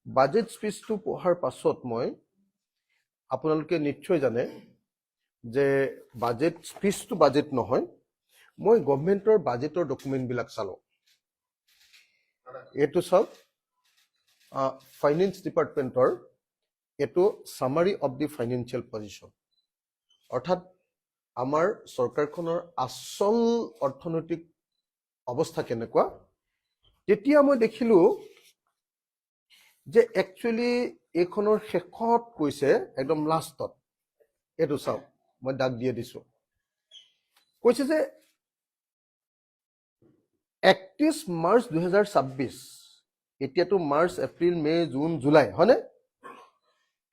Budget স্পিচটো পঢ়াৰ পাছত মই আপোনালোকে নিশ্চয় জানে যে বাজেট স্পিচটো বাজেট নহয়, মই গভৰ্ণমেণ্টৰ বাজেটৰ ডকুমেণ্টবিলাক চালোঁ। এইটো চাওক, ফাইনেন্স ডিপাৰ্টমেণ্টৰ এইটো summary of the financial position, অৰ্থাৎ আমাৰ চৰকাৰখনৰ আচল অৰ্থনৈতিক অৱস্থা কেনেকুৱা। তেতিয়া মই দেখিলোঁ যে একচুৱেলি এইখনৰ শেষত কৈছে, একদম লাষ্টত, এইটো চাওক, মই দাগ দিয়ে দিছোঁ, কৈছে যে 31 মাৰ্চ 2026, এতিয়াতো মাৰ্চ, এপ্ৰিল, মে, জুন, জুলাই, হয়নে?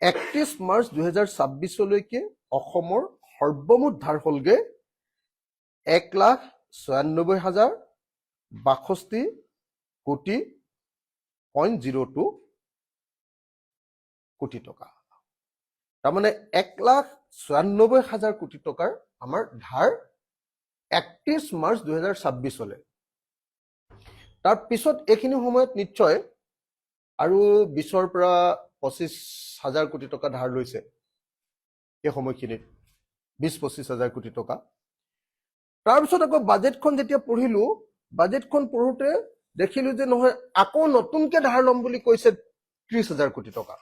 31 মাৰ্চ 2026লৈকে অসমৰ সৰ্বমুঠ ধাৰ হ'লগে 1,96,062.02 কোটি টকা। তাৰমানে 1,96,000 কোটি টকাৰ আমাৰ ধাৰ 31 মাৰ্চ 2026লৈ। তাৰপিছত এইখিনি সময়ত নিশ্চয় আৰু 20ৰ পৰা 25,000 কোটি টকা ধাৰ লৈছে এই সময়খিনিত, 20-25,000 কোটি টকা। তাৰপিছত আকৌ বাজেটখন যেতিয়া পঢ়িলোঁ, বাজেটখন পঢ়োতে দেখিলোঁ যে নহয়, আকৌ নতুনকৈ ধাৰ ল'ম বুলি কৈছে 30,000 কোটি টকা।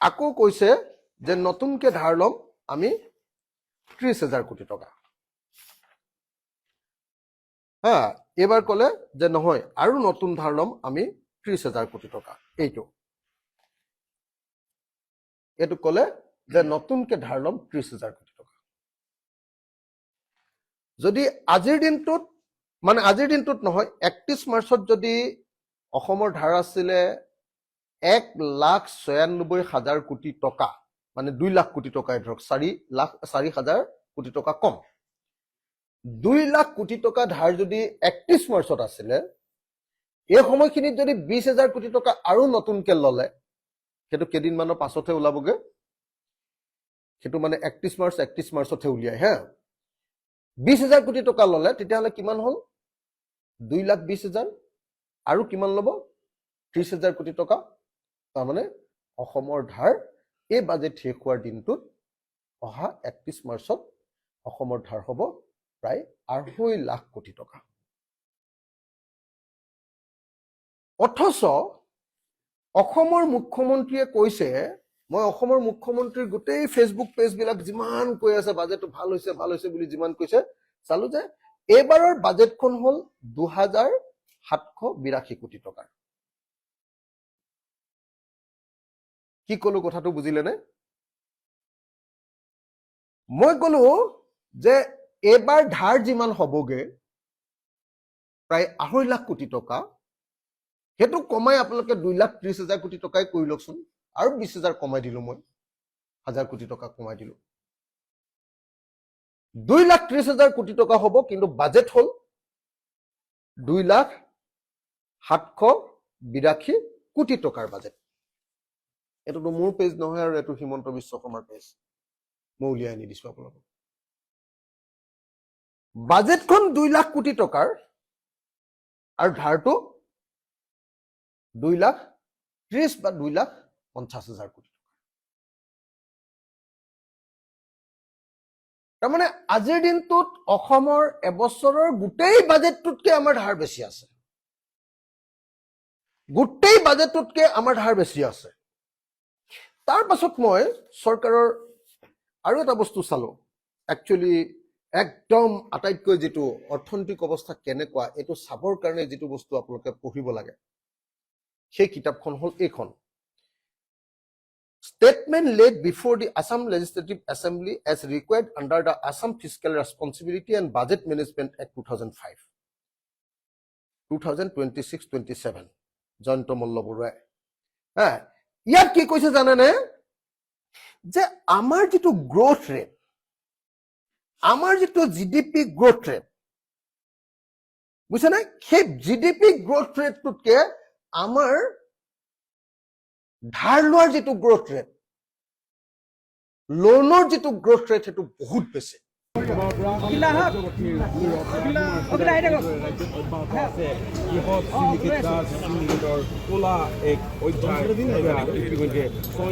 আকৌ কৈছে যে নতুনকৈ ধাৰ ল'ম আমি 30,000 কোটি টকা। এইবাৰ ক'লে যে নহয়, আৰু নতুন ধাৰ ল'ম আমি 30,000 কোটি টকা। এইটো ক'লে যে নতুনকৈ ধাৰ ল'ম 30,000 কোটি টকা। যদি আজিৰ দিনটোত, মানে আজিৰ দিনটোত নহয়, 31 মাৰ্চত যদি অসমৰ ধাৰ আছিলে 1,96,000 কোটি টকা, মানে 2 লাখ কোটি টকাই ধৰক, 4,04,000 কোটি টকা কম। 2 লাখ কোটি টকা ধাৰ যদি 31 মাৰ্চত আছিলে, এই সময়খিনিত যদি 20,000 কোটি টকা আৰু নতুনকৈ ল'লে, সেইটো কেইদিনমানৰ পাছতহে ওলাবগে, সেইটো মানে 31 মাৰ্চতহে উলিয়াই। 20,000 কোটি টকা ল'লে তেতিয়াহ'লে কিমান হ'ল? 2,20,000 আৰু কিমান ল'ব? 30,000 কোটি টকা। তাৰমানে অসমৰ ধাৰ এই বাজেট শেষ হোৱাৰ দিনটোত, অহা 31 মাৰ্চত অসমৰ ধাৰ হ'ব প্ৰায় 2.5 লাখ কোটি টকা। অথচ অসমৰ মুখ্যমন্ত্ৰীয়ে কৈছে, মই অসমৰ মুখ্যমন্ত্ৰীৰ গোটেই ফেচবুক পেজবিলাক যিমান কৈ আছে বাজেটটো ভাল হৈছে ভাল হৈছে বুলি যিমান কৈছে, চালো যে এইবাৰৰ বাজেটখন হ'ল 2,782 কোটি টকাৰ। কি ক'লো কথাটো বুজিলেনে? মই ক'লো যে এইবাৰ ধাৰ যিমান হ'বগে প্ৰায় 2.5 লাখ কোটি টকা, সেইটো কমাই আপোনালোকে 2,30,000 কোটি টকাই কৰি লওকচোন, আৰু 20,000 কমাই দিলো, মই 1,000 কোটি টকা কমাই দিলো, 2,30,000 কোটি টকা হ'ব। কিন্তু বাজেট হ'ল 2,782 কোটি টকাৰ বাজেট। এইটোতো মোৰ পেজ নহয়, আৰু এইটো হিমন্ত বিশ্ব শৰ্মাৰ পেজ, মই উলিয়াই আনি দিছো আপোনালোকক। বাজেটখন 2 লাখ কোটি টকাৰ আৰু ধাৰটো 2,30,000 বা 2,50,000 কোটি টকা। তাৰমানে আজিৰ দিনটোত অসমৰ এবছৰৰ গোটেই বাজেটটোতকৈ আমাৰ ধাৰ বেছি আছে, গোটেই বাজেটটোতকৈ আমাৰ ধাৰ বেছি আছে। তাৰ পাছত মই চৰকাৰৰ আৰু এটা বস্তু চালো, একচুৱেলি একদম আটাইতকৈ যিটো অৰ্থনৈতিক অৱস্থা কেনেকুৱা এইটো চাবৰ কাৰণে যিটো বস্তু আপোনালোকে পঢ়িব লাগে, সেই কিতাপখন হ'ল এইখন, Statement laid before the Assam Legislative Assembly as required under the Assam Fiscal Responsibility and Budget Management Act 2005, 2026-27, Jayanta Malla বৰুৱাই। ইয়াত কি কৈছে জানেনে? যে আমাৰ যিটো গ্ৰোথ ৰেট, আমাৰ যিটো জিডিপি গ্ৰোথ ৰেট, বুজিছেনে? সেই জিডিপি গ্ৰোথ ৰেটটোতকে আমাৰ ধাৰ লোৱাৰ যিটো গ্ৰোথ ৰেট, লোনৰ যিটো গ্ৰোথ ৰেট, সেইটো বহুত বেছি। ক'লা এক অধ্যায় ইতিমধ্যে 6